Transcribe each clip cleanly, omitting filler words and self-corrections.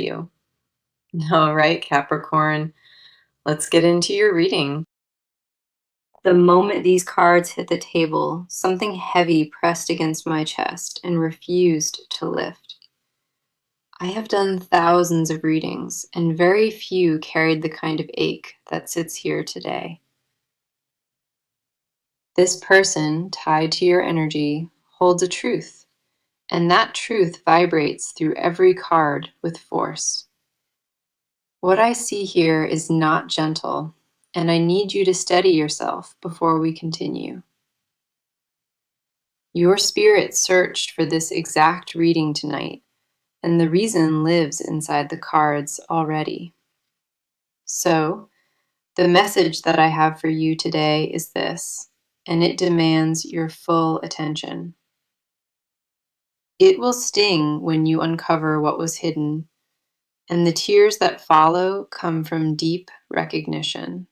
you. All right, Capricorn, let's get into your reading. The moment these cards hit the table, something heavy pressed against my chest and refused to lift. I have done thousands of readings, and very few carried the kind of ache that sits here today. This person, tied to your energy, holds a truth, and that truth vibrates through every card with force. What I see here is not gentle, and I need you to steady yourself before we continue. Your spirit searched for this exact reading tonight, and the reason lives inside the cards already. So, the message that I have for you today is this, and it demands your full attention. It will sting when you uncover what was hidden, and the tears that follow come from deep recognition.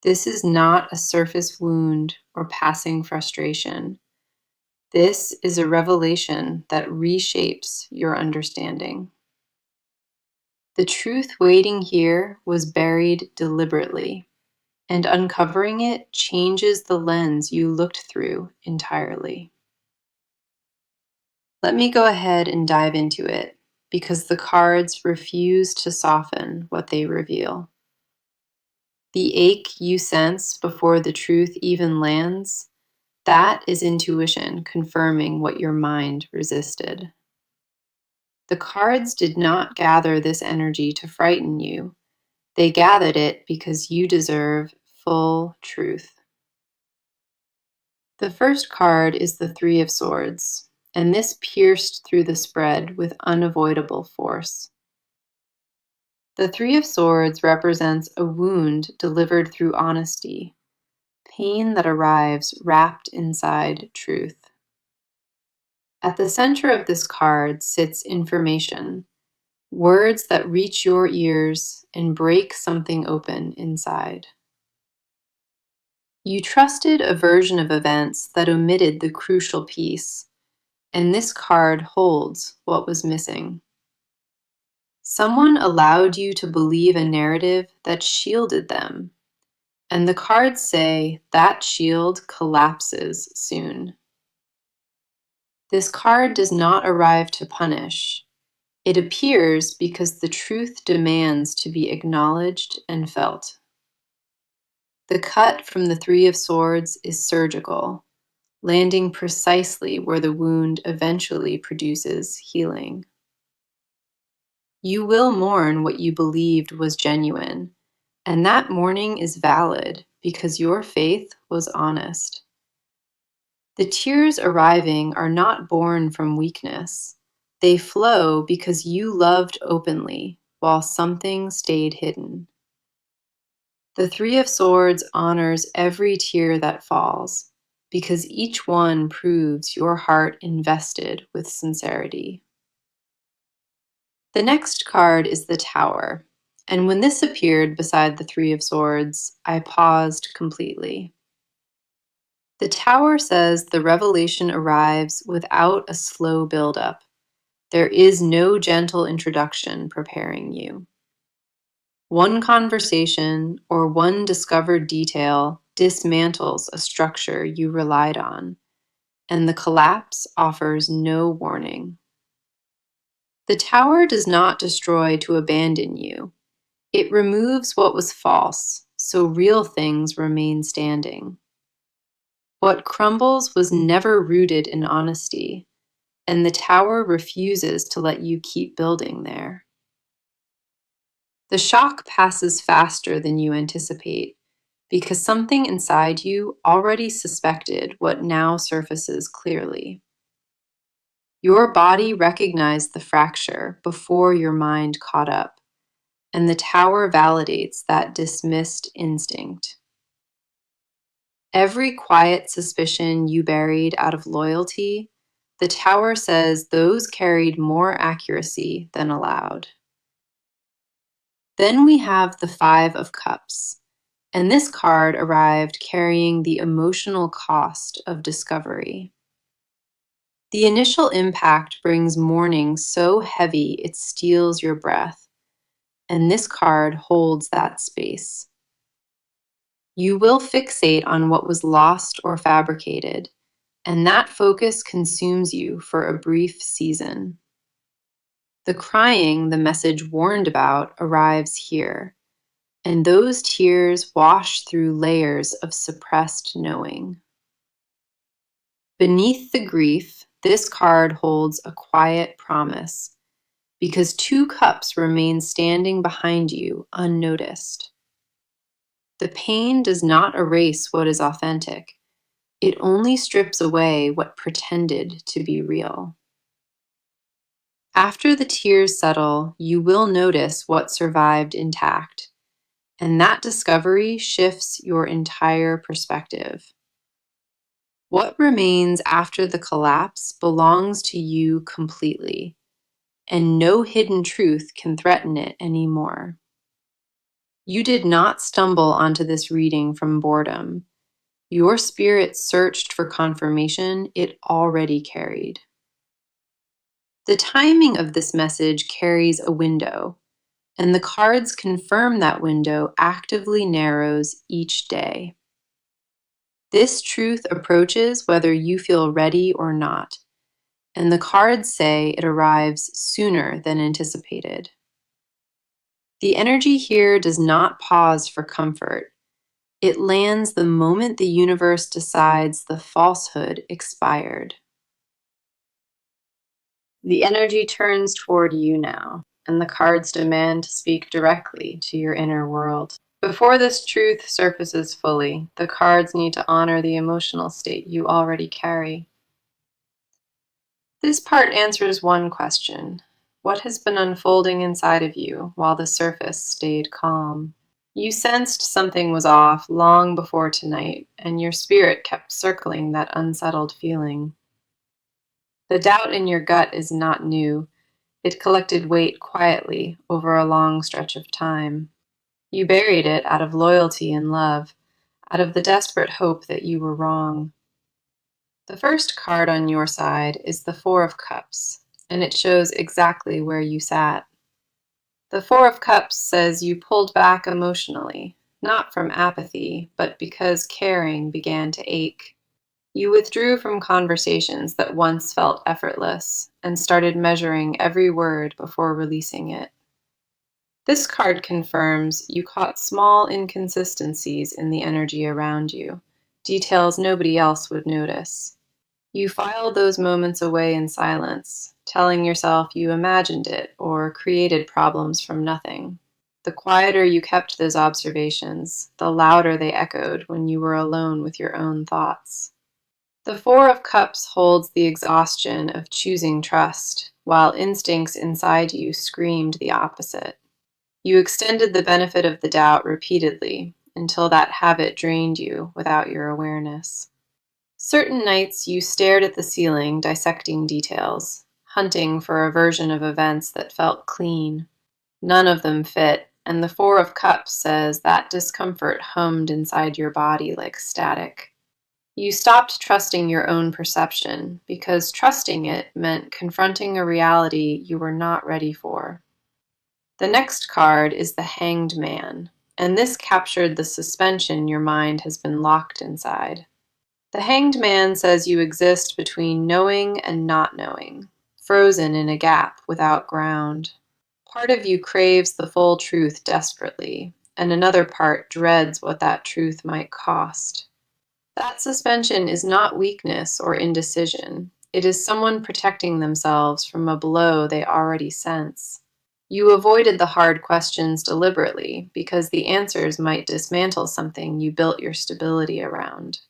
This is not a surface wound or passing frustration. This is a revelation that reshapes your understanding. The truth waiting here was buried deliberately, and uncovering it changes the lens you looked through entirely. Let me go ahead and dive into it, because the cards refuse to soften what they reveal. The ache you sense before the truth even lands, that is intuition confirming what your mind resisted. The cards did not gather this energy to frighten you. They gathered it because you deserve full truth. The first card is the Three of Swords, and this pierced through the spread with unavoidable force. The Three of Swords represents a wound delivered through honesty, pain that arrives wrapped inside truth. At the center of this card sits information, words that reach your ears and break something open inside. You trusted a version of events that omitted the crucial piece, and this card holds what was missing. Someone allowed you to believe a narrative that shielded them, and the cards say that shield collapses soon. This card does not arrive to punish. It appears because the truth demands to be acknowledged and felt. The cut from the Three of Swords is surgical, landing precisely where the wound eventually produces healing. You will mourn what you believed was genuine, and that mourning is valid because your faith was honest. The tears arriving are not born from weakness. They flow because you loved openly while something stayed hidden. The Three of Swords honors every tear that falls, because each one proves your heart invested with sincerity. The next card is the Tower, and when this appeared beside the Three of Swords, I paused completely. The Tower says the revelation arrives without a slow buildup. There is no gentle introduction preparing you. One conversation or one discovered detail dismantles a structure you relied on, and the collapse offers no warning. The Tower does not destroy to abandon you. It removes what was false, so real things remain standing. What crumbles was never rooted in honesty, and the Tower refuses to let you keep building there. The shock passes faster than you anticipate, because something inside you already suspected what now surfaces clearly. Your body recognized the fracture before your mind caught up, and the Tower validates that dismissed instinct. Every quiet suspicion you buried out of loyalty, the Tower says those carried more accuracy than allowed. Then we have the Five of Cups, and this card arrived carrying the emotional cost of discovery. The initial impact brings mourning so heavy it steals your breath, and this card holds that space. You will fixate on what was lost or fabricated, and that focus consumes you for a brief season. The crying the message warned about arrives here, and those tears wash through layers of suppressed knowing. Beneath the grief, this card holds a quiet promise, because two cups remain standing behind you unnoticed. The pain does not erase what is authentic, it only strips away what pretended to be real. After the tears settle, you will notice what survived intact, and that discovery shifts your entire perspective. What remains after the collapse belongs to you completely, and no hidden truth can threaten it anymore. You did not stumble onto this reading from boredom. Your spirit searched for confirmation it already carried. The timing of this message carries a window, and the cards confirm that window actively narrows each day. This truth approaches whether you feel ready or not, and the cards say it arrives sooner than anticipated. The energy here does not pause for comfort. It lands the moment the universe decides the falsehood expired. The energy turns toward you now, and the cards demand to speak directly to your inner world. Before this truth surfaces fully, the cards need to honor the emotional state you already carry. This part answers one question: what has been unfolding inside of you while the surface stayed calm? You sensed something was off long before tonight, and your spirit kept circling that unsettled feeling. The doubt in your gut is not new. It collected weight quietly over a long stretch of time. You buried it out of loyalty and love, out of the desperate hope that you were wrong. The first card on your side is the Four of Cups, and it shows exactly where you sat. The Four of Cups says you pulled back emotionally, not from apathy, but because caring began to ache. You withdrew from conversations that once felt effortless and started measuring every word before releasing it. This card confirms you caught small inconsistencies in the energy around you, details nobody else would notice. You filed those moments away in silence, telling yourself you imagined it or created problems from nothing. The quieter you kept those observations, the louder they echoed when you were alone with your own thoughts. The Four of Cups holds the exhaustion of choosing trust, while instincts inside you screamed the opposite. You extended the benefit of the doubt repeatedly until that habit drained you without your awareness. Certain nights you stared at the ceiling, dissecting details, hunting for a version of events that felt clean. None of them fit, and the Four of Cups says that discomfort hummed inside your body like static. You stopped trusting your own perception because trusting it meant confronting a reality you were not ready for. The next card is the Hanged Man, and this captured the suspension your mind has been locked inside. The Hanged Man says you exist between knowing and not knowing, frozen in a gap without ground. Part of you craves the full truth desperately, and another part dreads what that truth might cost. That suspension is not weakness or indecision. It is someone protecting themselves from a blow they already sense. You avoided the hard questions deliberately because the answers might dismantle something you built your stability around.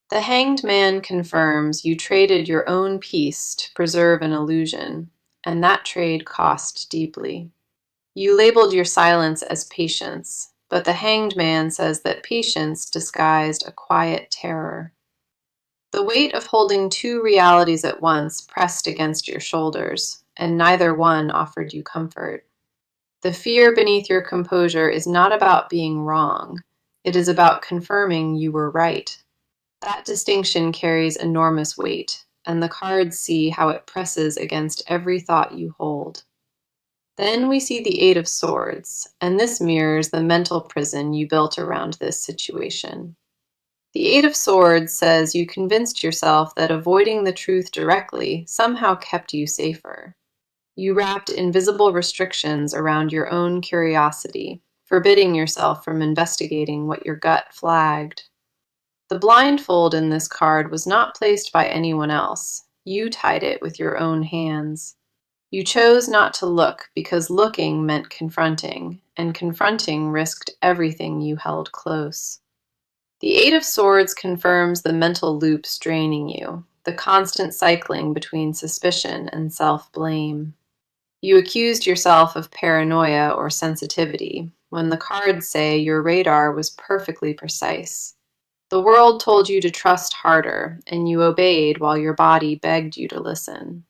The Hanged Man confirms you traded your own peace to preserve an illusion, and that trade cost deeply. You labeled your silence as patience, but the Hanged Man says that patience disguised a quiet terror. The weight of holding two realities at once pressed against your shoulders, and neither one offered you comfort. The fear beneath your composure is not about being wrong. It is about confirming you were right. That distinction carries enormous weight, and the cards see how it presses against every thought you hold. Then we see the Eight of Swords, and this mirrors the mental prison you built around this situation. The Eight of Swords says you convinced yourself that avoiding the truth directly somehow kept you safer. You wrapped invisible restrictions around your own curiosity, forbidding yourself from investigating what your gut flagged. The blindfold in this card was not placed by anyone else. You tied it with your own hands. You chose not to look because looking meant confronting, and confronting risked everything you held close. The Eight of Swords confirms the mental loop straining you, the constant cycling between suspicion and self-blame. You accused yourself of paranoia or sensitivity, when the cards say your radar was perfectly precise. The world told you to trust harder, and you obeyed while your body begged you to listen.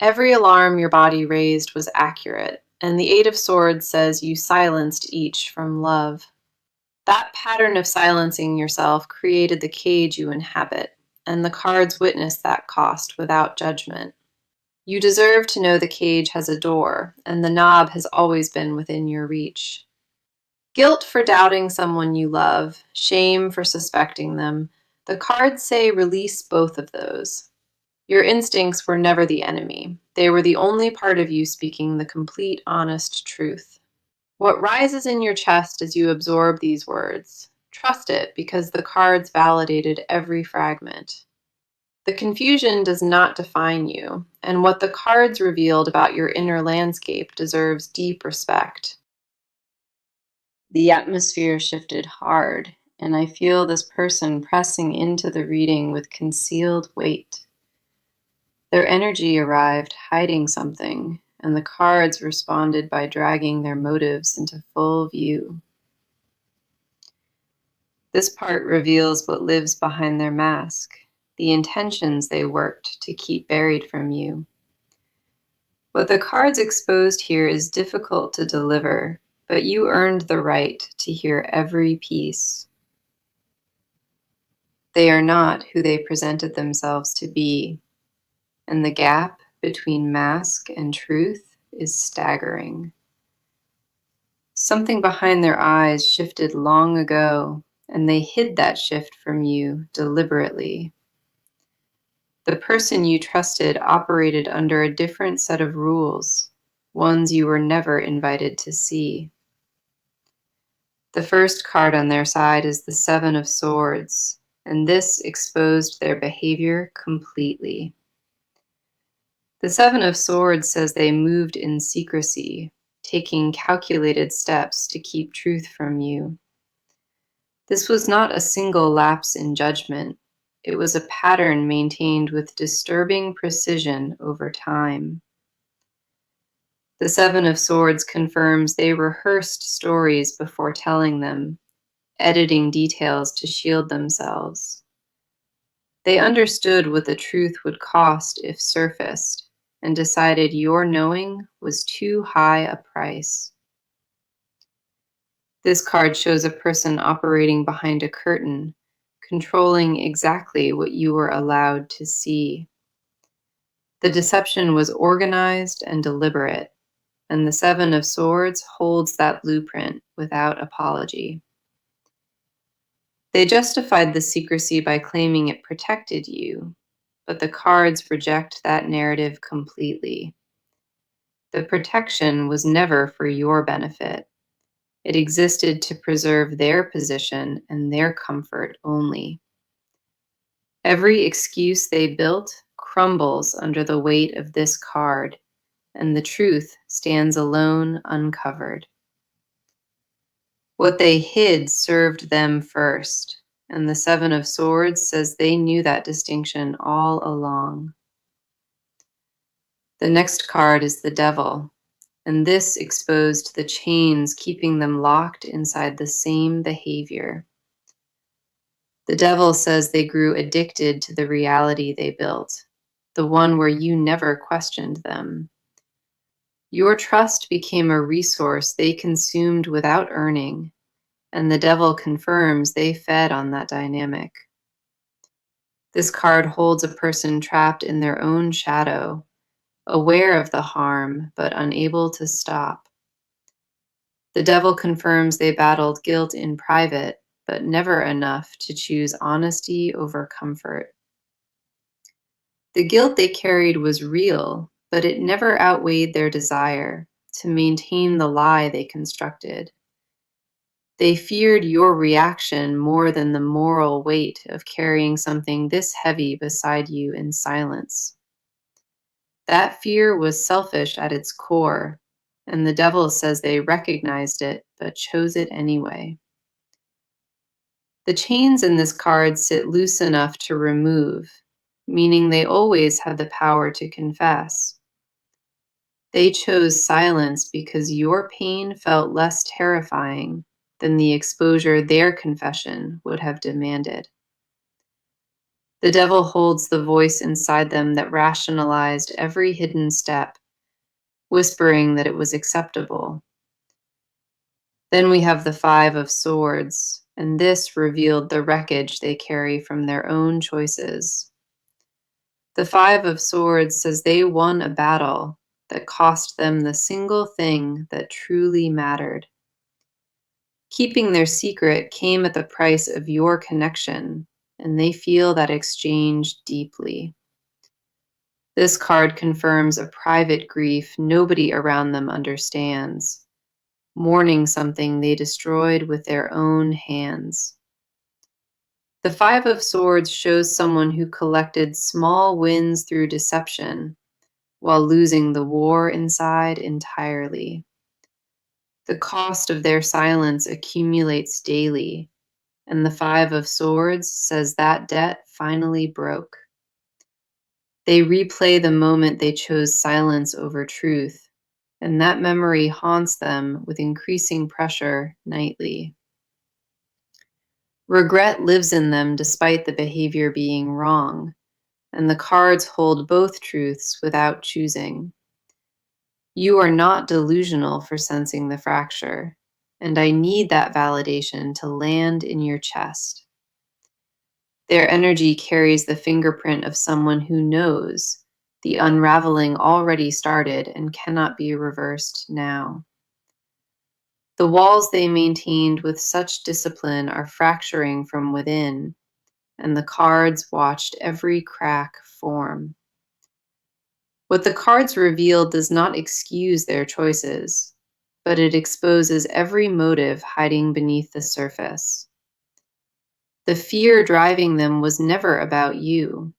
Every alarm your body raised was accurate, and the Eight of Swords says you silenced each from love. That pattern of silencing yourself created the cage you inhabit, and the cards witness that cost without judgment. You deserve to know the cage has a door, and the knob has always been within your reach. Guilt for doubting someone you love, shame for suspecting them, the cards say release both of those. Your instincts were never the enemy. They were the only part of you speaking the complete, honest truth. What rises in your chest as you absorb these words? Trust it, because the cards validated every fragment. The confusion does not define you, and what the cards revealed about your inner landscape deserves deep respect. The atmosphere shifted hard, and I feel this person pressing into the reading with concealed weight. Their energy arrived hiding something, and the cards responded by dragging their motives into full view. This part reveals what lives behind their mask, the intentions they worked to keep buried from you. What the cards exposed here is difficult to deliver, but you earned the right to hear every piece. They are not who they presented themselves to be, and the gap between mask and truth is staggering. Something behind their eyes shifted long ago, and they hid that shift from you deliberately. The person you trusted operated under a different set of rules, ones you were never invited to see. The first card on their side is the Seven of Swords, and this exposed their behavior completely. The Seven of Swords says they moved in secrecy, taking calculated steps to keep truth from you. This was not a single lapse in judgment. It was a pattern maintained with disturbing precision over time. The Seven of Swords confirms they rehearsed stories before telling them, editing details to shield themselves. They understood what the truth would cost if surfaced, and decided your knowing was too high a price. This card shows a person operating behind a curtain, controlling exactly what you were allowed to see. The deception was organized and deliberate, and the Seven of Swords holds that blueprint without apology. They justified the secrecy by claiming it protected you, but the cards reject that narrative completely. The protection was never for your benefit. It existed to preserve their position and their comfort only. Every excuse they built crumbles under the weight of this card, and the truth stands alone uncovered. What they hid served them first, and the Seven of Swords says they knew that distinction all along. The next card is the Devil, and this exposed the chains keeping them locked inside the same behavior. The Devil says they grew addicted to the reality they built, the one where you never questioned them. Your trust became a resource they consumed without earning, and the Devil confirms they fed on that dynamic. This card holds a person trapped in their own shadow, aware of the harm, but unable to stop. The devil confirms they battled guilt in private, but never enough to choose honesty over comfort. The guilt they carried was real, but it never outweighed their desire to maintain the lie they constructed. They feared your reaction more than the moral weight of carrying something this heavy beside you in silence. That fear was selfish at its core, and the devil says they recognized it but chose it anyway. The chains in this card sit loose enough to remove, meaning they always have the power to confess. They chose silence because your pain felt less terrifying than the exposure their confession would have demanded. The devil holds the voice inside them that rationalized every hidden step, whispering that it was acceptable. Then we have the Five of Swords, and this revealed the wreckage they carry from their own choices. The Five of Swords says they won a battle that cost them the single thing that truly mattered. Keeping their secret came at the price of your connection, and they feel that exchange deeply. This card confirms a private grief nobody around them understands, mourning something they destroyed with their own hands. The Five of Swords shows someone who collected small wins through deception while losing the war inside entirely. The cost of their silence accumulates daily, and the Five of Swords says that debt finally broke. They replay the moment they chose silence over truth, and that memory haunts them with increasing pressure nightly. Regret lives in them despite the behavior being wrong, and the cards hold both truths without choosing. You are not delusional for sensing the fracture, and I need that validation to land in your chest. Their energy carries the fingerprint of someone who knows the unraveling already started and cannot be reversed now. The walls they maintained with such discipline are fracturing from within, and the cards watched every crack form. What the cards reveal does not excuse their choices, but it exposes every motive hiding beneath the surface. The fear driving them was never about you.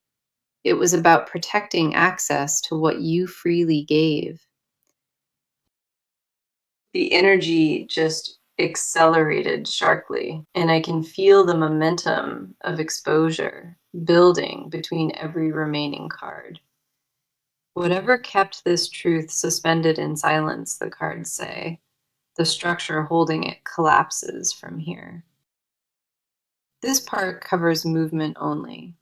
It was about protecting access to what you freely gave. The energy just accelerated sharply, and I can feel the momentum of exposure building between every remaining card. Whatever kept this truth suspended in silence, the cards say, the structure holding it collapses from here. This part covers movement only,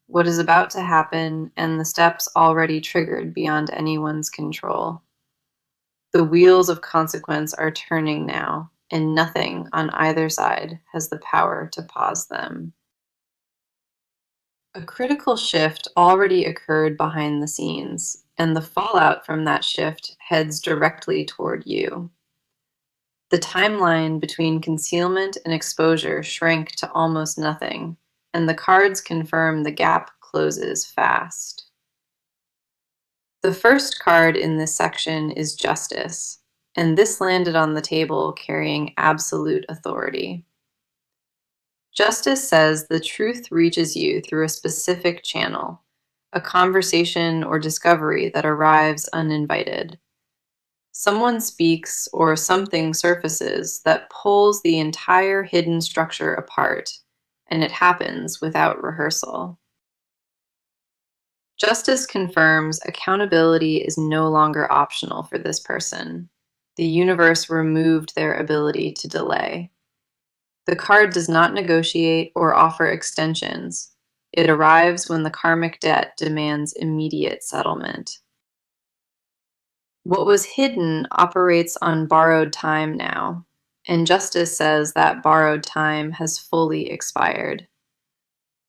what is about to happen and the steps already triggered beyond anyone's control. The wheels of consequence are turning now, and nothing on either side has the power to pause them. A critical shift already occurred behind the scenes, and the fallout from that shift heads directly toward you. The timeline between concealment and exposure shrank to almost nothing, and the cards confirm the gap closes fast. The first card in this section is Justice, and this landed on the table carrying absolute authority. Justice says the truth reaches you through a specific channel, a conversation or discovery that arrives uninvited. Someone speaks or something surfaces that pulls the entire hidden structure apart, and it happens without rehearsal. Justice confirms accountability is no longer optional for this person. The universe removed their ability to delay. The card does not negotiate or offer extensions. It arrives when the karmic debt demands immediate settlement. What was hidden operates on borrowed time now, and justice says that borrowed time has fully expired.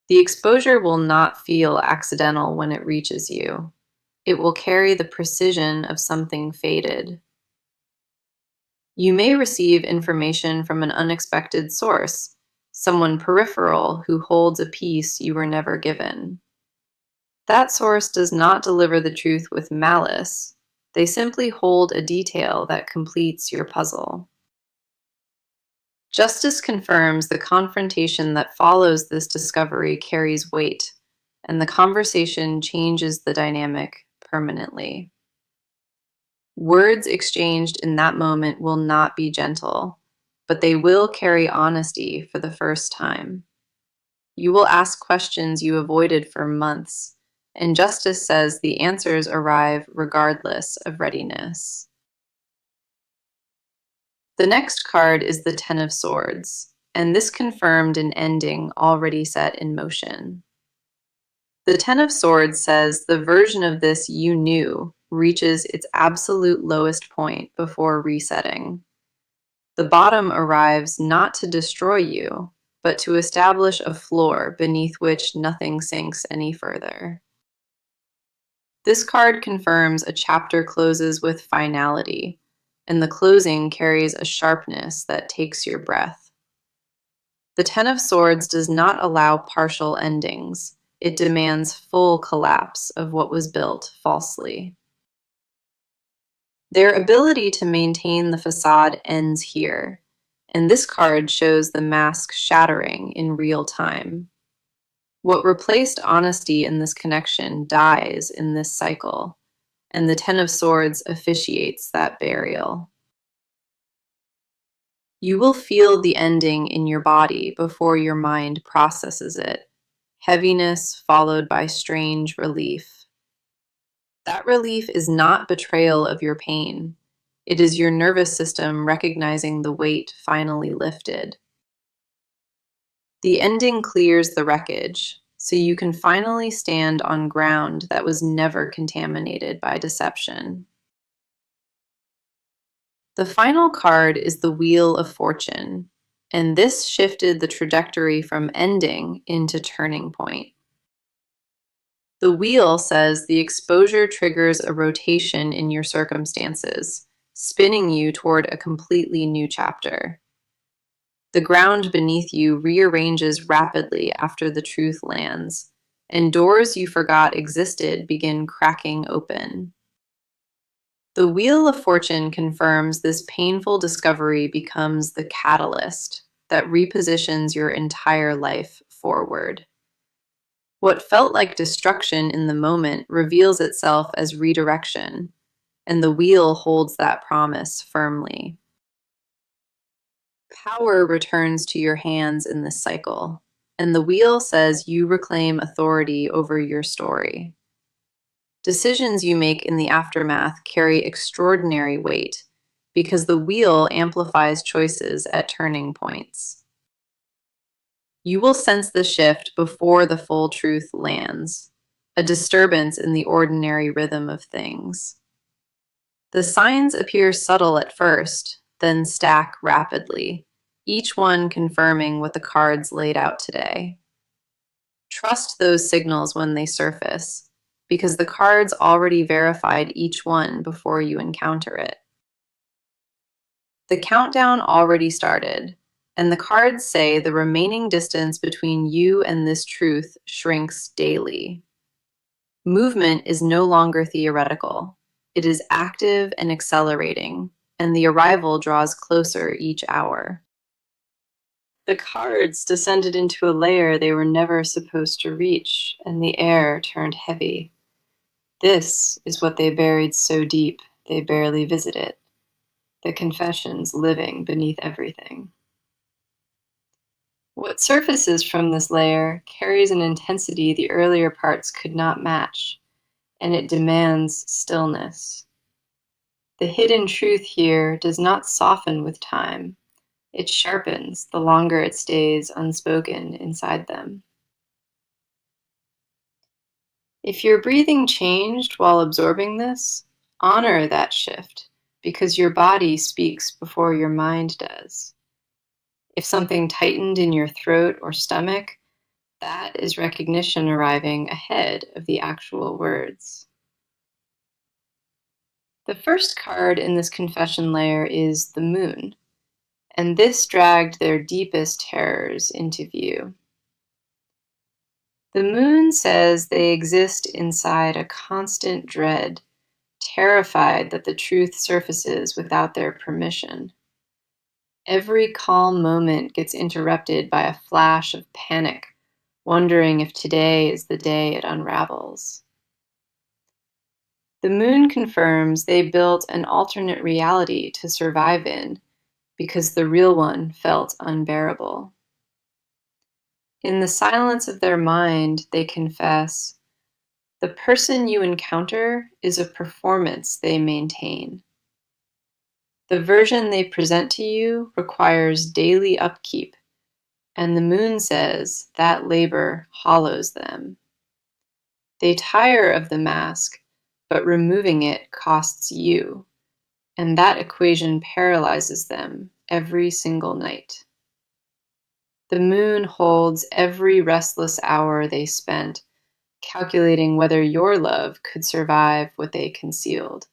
The exposure will not feel accidental when it reaches you. It will carry the precision of something fated. You may receive information from an unexpected source, someone peripheral who holds a piece you were never given. That source does not deliver the truth with malice. They simply hold a detail that completes your puzzle. Justice confirms the confrontation that follows this discovery carries weight, and the conversation changes the dynamic permanently. Words exchanged in that moment will not be gentle, but they will carry honesty for the first time. You will ask questions you avoided for months, and justice says the answers arrive regardless of readiness. The next card is the Ten of Swords, and this confirmed an ending already set in motion. The Ten of Swords says the version of this you knew reaches its absolute lowest point before resetting. The bottom arrives not to destroy you, but to establish a floor beneath which nothing sinks any further. This card confirms a chapter closes with finality, and the closing carries a sharpness that takes your breath. The Ten of Swords does not allow partial endings. It demands full collapse of what was built falsely. Their ability to maintain the facade ends here, and this card shows the mask shattering in real time. What replaced honesty in this connection dies in this cycle, and the Ten of Swords officiates that burial. You will feel the ending in your body before your mind processes it, heaviness followed by strange relief. That relief is not betrayal of your pain. It is your nervous system recognizing the weight finally lifted. The ending clears the wreckage, so you can finally stand on ground that was never contaminated by deception. The final card is the Wheel of Fortune, and this shifted the trajectory from ending into turning point. The wheel says the exposure triggers a rotation in your circumstances, spinning you toward a completely new chapter. The ground beneath you rearranges rapidly after the truth lands, and doors you forgot existed begin cracking open. The Wheel of Fortune confirms this painful discovery becomes the catalyst that repositions your entire life forward. What felt like destruction in the moment reveals itself as redirection, and the wheel holds that promise firmly. Power returns to your hands in this cycle, and the wheel says you reclaim authority over your story. Decisions you make in the aftermath carry extraordinary weight because the wheel amplifies choices at turning points. You will sense the shift before the full truth lands, a disturbance in the ordinary rhythm of things. The signs appear subtle at first, then stack rapidly, each one confirming what the cards laid out today. Trust those signals when they surface, because the cards already verified each one before you encounter it. The countdown already started, and the cards say the remaining distance between you and this truth shrinks daily. Movement is no longer theoretical. It is active and accelerating, and the arrival draws closer each hour. The cards descended into a layer they were never supposed to reach, and the air turned heavy. This is what they buried so deep they barely visit it. The confessions living beneath everything. What surfaces from this layer carries an intensity the earlier parts could not match, and it demands stillness. The hidden truth here does not soften with time. It sharpens the longer it stays unspoken inside them. If your breathing changed while absorbing this, honor that shift, because your body speaks before your mind does. If something tightened in your throat or stomach, That is recognition arriving ahead of the actual words. The first card in this confession layer is the moon, and this dragged their deepest terrors into view. The moon says they exist inside a constant dread, terrified that the truth surfaces without their permission. Every calm moment gets interrupted by a flash of panic, wondering if today is the day it unravels. The moon confirms they built an alternate reality to survive in because the real one felt unbearable. In the silence of their mind, they confess, the person you encounter is a performance they maintain. The version they present to you requires daily upkeep, and the moon says that labor hollows them. They tire of the mask, but removing it costs you, and that equation paralyzes them every single night. The moon holds every restless hour they spent calculating whether your love could survive what they concealed.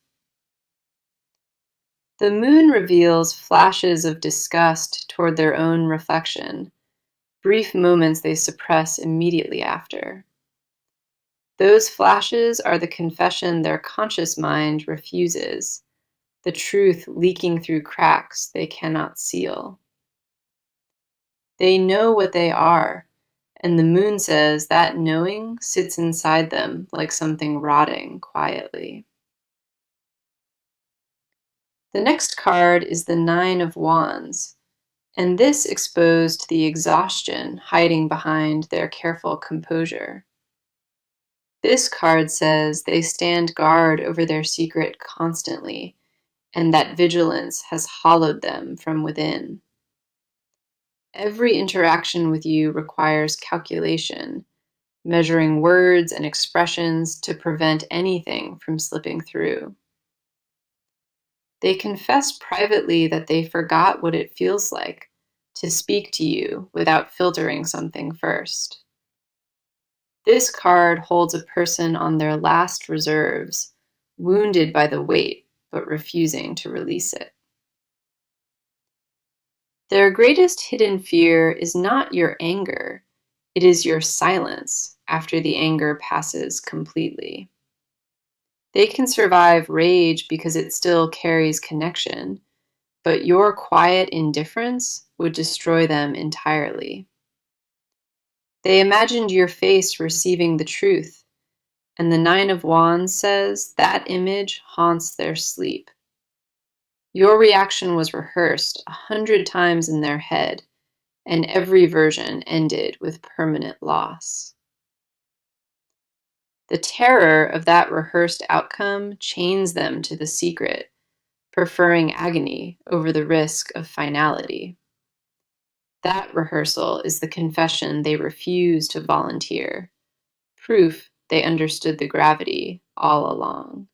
The moon reveals flashes of disgust toward their own reflection, brief moments they suppress immediately after. Those flashes are the confession their conscious mind refuses, the truth leaking through cracks they cannot seal. They know what they are, and the moon says that knowing sits inside them like something rotting quietly. The next card is the Nine of Wands, and this exposed the exhaustion hiding behind their careful composure. This card says they stand guard over their secret constantly, and that vigilance has hollowed them from within. Every interaction with you requires calculation, measuring words and expressions to prevent anything from slipping through. They confess privately that they forgot what it feels like to speak to you without filtering something first. This card holds a person on their last reserves, wounded by the weight, but refusing to release it. Their greatest hidden fear is not your anger, it is your silence after the anger passes completely. They can survive rage because it still carries connection, but your quiet indifference would destroy them entirely. They imagined your face receiving the truth, and the Nine of Wands says that image haunts their sleep. Your reaction was rehearsed 100 times in their head, and every version ended with permanent loss. The terror of that rehearsed outcome chains them to the secret, preferring agony over the risk of finality. That rehearsal is the confession they refuse to volunteer, proof they understood the gravity all along.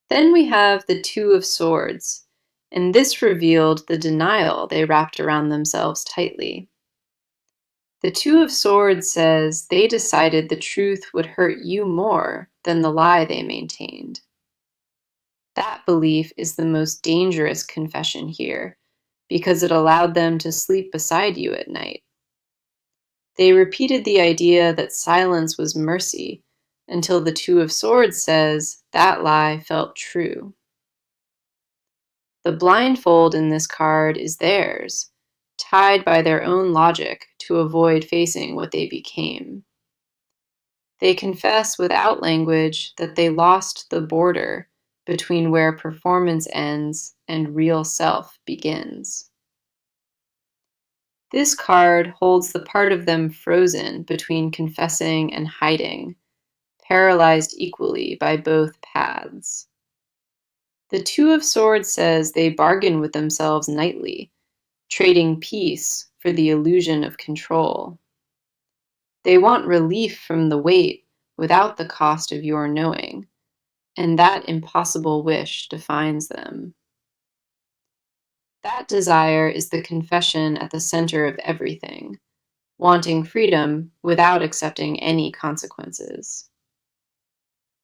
Then we have the Two of Swords, and this revealed the denial they wrapped around themselves tightly. The Two of Swords says they decided the truth would hurt you more than the lie they maintained. That belief is the most dangerous confession here because it allowed them to sleep beside you at night. They repeated the idea that silence was mercy until the Two of Swords says that lie felt true. The blindfold in this card is theirs, tied by their own logic to avoid facing what they became. They confess without language that they lost the border between where performance ends and real self begins. This card holds the part of them frozen between confessing and hiding, paralyzed equally by both paths. The Two of Swords says they bargain with themselves nightly, trading peace for the illusion of control. They want relief from the weight without the cost of your knowing, and that impossible wish defines them. That desire is the confession at the center of everything, wanting freedom without accepting any consequences.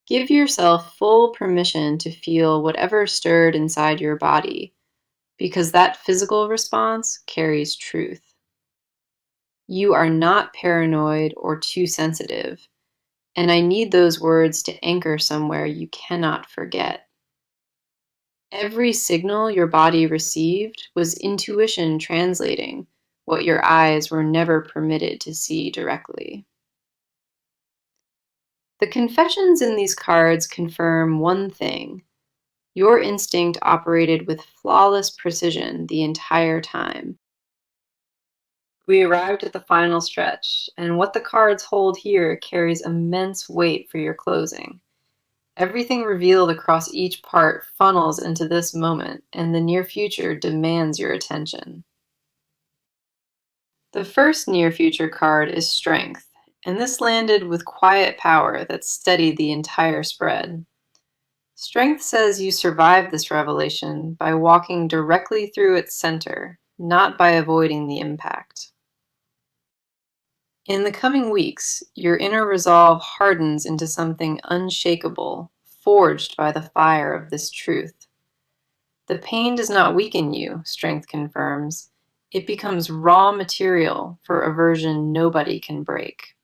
Give yourself full permission to feel whatever stirred inside your body, because that physical response carries truth. You are not paranoid or too sensitive, and I need those words to anchor somewhere you cannot forget. Every signal your body received was intuition translating what your eyes were never permitted to see directly. The confessions in these cards confirm one thing: your instinct operated with flawless precision the entire time. We arrived at the final stretch, and what the cards hold here carries immense weight for your closing. Everything revealed across each part funnels into this moment, and the near future demands your attention. The first near future card is Strength, and this landed with quiet power that steadied the entire spread. Strength says you survived this revelation by walking directly through its center, not by avoiding the impact. In the coming weeks, your inner resolve hardens into something unshakable, forged by the fire of this truth. The pain does not weaken you, Strength confirms. It becomes raw material for a version nobody can break.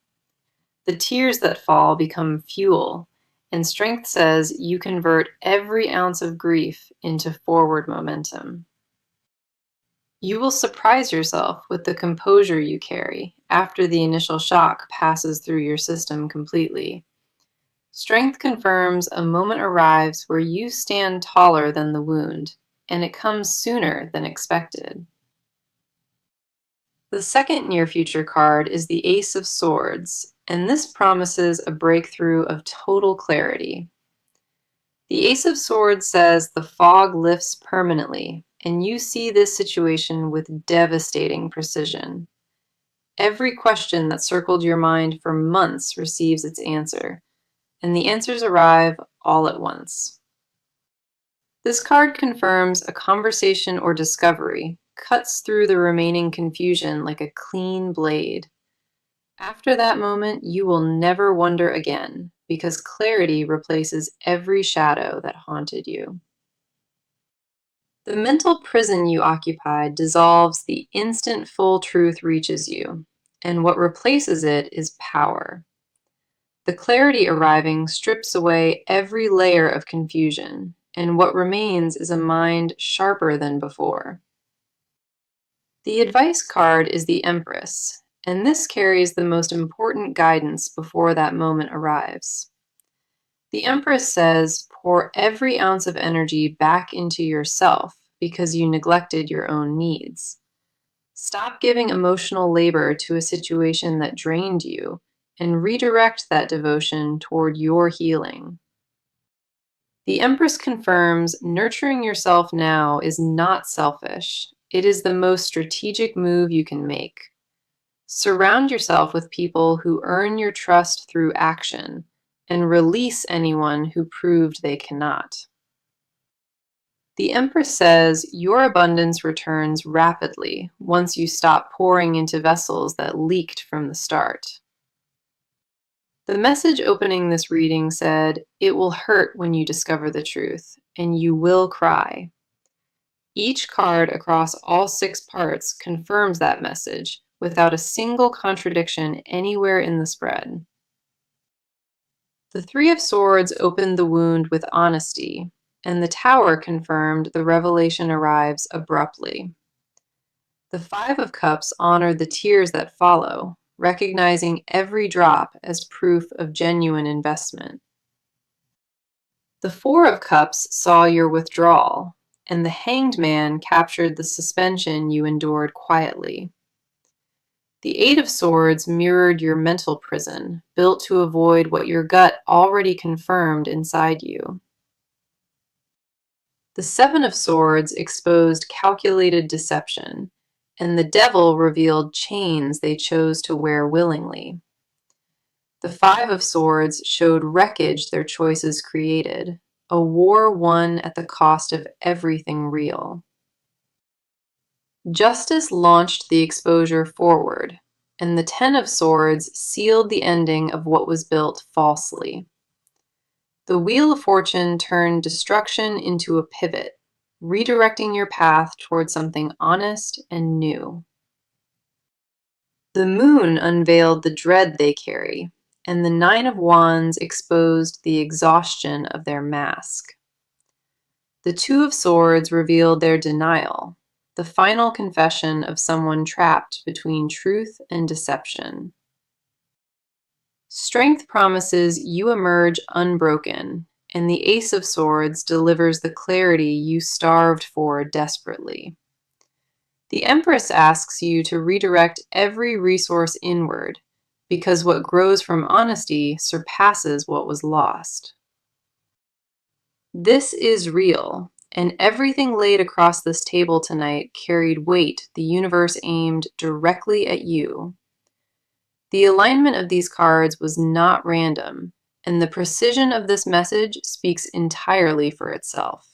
The tears that fall become fuel, and Strength says you convert every ounce of grief into forward momentum. You will surprise yourself with the composure you carry after the initial shock passes through your system completely. Strength confirms a moment arrives where you stand taller than the wound, and it comes sooner than expected. The second near future card is the Ace of Swords, and this promises a breakthrough of total clarity. The Ace of Swords says the fog lifts permanently, and you see this situation with devastating precision. Every question that circled your mind for months receives its answer, and the answers arrive all at once. This card confirms a conversation or discovery cuts through the remaining confusion like a clean blade. After that moment, you will never wonder again, because clarity replaces every shadow that haunted you. The mental prison you occupied dissolves the instant full truth reaches you, and what replaces it is power. The clarity arriving strips away every layer of confusion, and what remains is a mind sharper than before. The advice card is the Empress, and this carries the most important guidance before that moment arrives. The Empress says, pour every ounce of energy back into yourself because you neglected your own needs. Stop giving emotional labor to a situation that drained you and redirect that devotion toward your healing. The Empress confirms nurturing yourself now is not selfish. It is the most strategic move you can make. Surround yourself with people who earn your trust through action, and release anyone who proved they cannot. The Empress says your abundance returns rapidly once you stop pouring into vessels that leaked from the start. The message opening this reading said, "It will hurt when you discover the truth, and you will cry." Each card across all 6 parts confirms that message without a single contradiction anywhere in the spread. The Three of Swords opened the wound with honesty, and the Tower confirmed the revelation arrives abruptly. The Five of Cups honored the tears that follow, recognizing every drop as proof of genuine investment. The Four of Cups saw your withdrawal, and the Hanged Man captured the suspension you endured quietly. The Eight of Swords mirrored your mental prison, built to avoid what your gut already confirmed inside you. The Seven of Swords exposed calculated deception, and the Devil revealed chains they chose to wear willingly. The Five of Swords showed wreckage their choices created, a war won at the cost of everything real. Justice launched the exposure forward, and the Ten of Swords sealed the ending of what was built falsely. The Wheel of Fortune turned destruction into a pivot, redirecting your path toward something honest and new. The Moon unveiled the dread they carry, and the Nine of Wands exposed the exhaustion of their mask. The Two of Swords revealed their denial, the final confession of someone trapped between truth and deception. Strength promises you emerge unbroken, and the Ace of Swords delivers the clarity you starved for desperately. The Empress asks you to redirect every resource inward, because what grows from honesty surpasses what was lost. This is real, and everything laid across this table tonight carried weight the universe aimed directly at you. The alignment of these cards was not random, and the precision of this message speaks entirely for itself.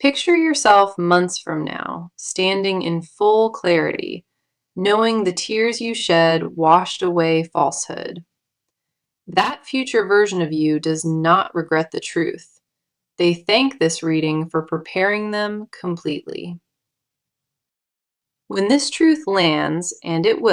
Picture yourself months from now, standing in full clarity, knowing the tears you shed washed away falsehood. That future version of you does not regret the truth. They thank this reading for preparing them completely. When this truth lands, and it will,